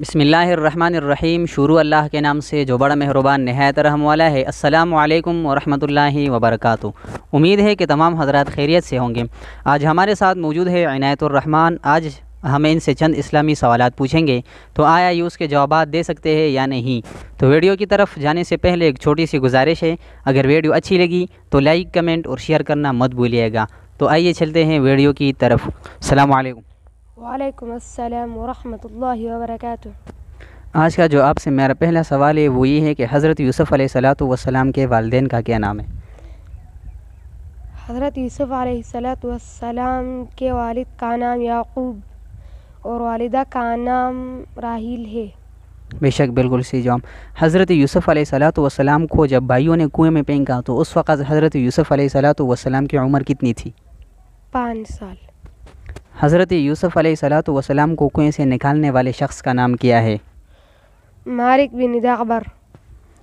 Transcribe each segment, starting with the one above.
بسم اللہ الرحمن الرحیم، شروع اللہ کے نام سے جو بڑا مہربان نہایت رحم والا ہے۔ السلام علیکم ورحمۃ اللہ وبرکاتہ۔ امید ہے کہ تمام حضرات خیریت سے ہوں گے۔ آج ہمارے ساتھ موجود ہے عنایت الرحمن۔ آج ہم ان سے چند اسلامی سوالات پوچھیں گے، تو آیا یہ اس کے جوابات دے سکتے ہیں یا نہیں؟ تو ویڈیو کی طرف جانے سے پہلے ایک چھوٹی سی گزارش ہے، اگر ویڈیو اچھی لگی تو لائک، کمنٹ اور شیئر کرنا مت بھولیے گا۔ تو آئیے چلتے ہیں ویڈیو کی طرف۔ السلام علیکم۔ وعلیکم السلام ورحمۃ اللہ وبرکاتہ۔ آج کا جو آپ سے میرا پہلا سوال ہے وہ یہ ہے کہ حضرت یوسف علیہ السلام کے والدین کا کیا نام ہے؟ حضرت یوسف علیہ السلام کے والد کا نام یعقوب اور والدہ کا نام راحیل ہے۔ بے شک، بالکل صحیح جواب۔ حضرت یوسف علیہ السلام کو جب بھائیوں نے کنویں میں پھینکا تو اس وقت حضرت یوسف علیہ السلام کی عمر کتنی تھی؟ 5 سال۔ حضرت یوسف علیہ السلام کو کنویں سے نکالنے والے شخص کا نام کیا ہے؟ مالک بن دغبر۔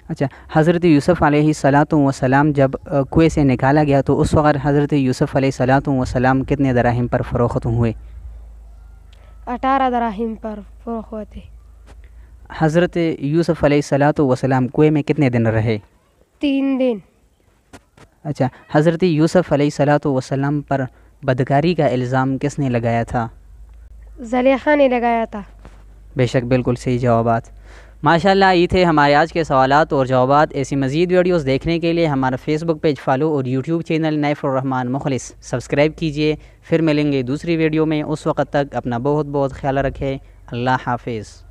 اچھا، حضرت یوسف علیہ السلام جب کنویں سے نکالا گیا تو اس وقت حضرت یوسف علیہ السلام کتنے دراہم پر فروخت ہوئے؟ 18 دراہم پر فروخت ہوتے۔ حضرت یوسف علیہ السلام کنویں میں کتنے دن رہے؟ 3 دن۔ اچھا، حضرت یوسف علیہ السلام پر بدکاری کا الزام کس نے لگایا تھا؟ زلیخا نے لگایا تھا۔ بے شک، بالکل صحیح جوابات۔ ماشاءاللہ، یہ تھے ہمارے آج کے سوالات اور جوابات۔ ایسی مزید ویڈیوز دیکھنے کے لیے ہمارا فیس بک پیج فالو اور یوٹیوب چینل نائف الرحمن مخلص سبسکرائب کیجیے۔ پھر ملیں گے دوسری ویڈیو میں، اس وقت تک اپنا بہت بہت خیال رکھیں۔ اللہ حافظ۔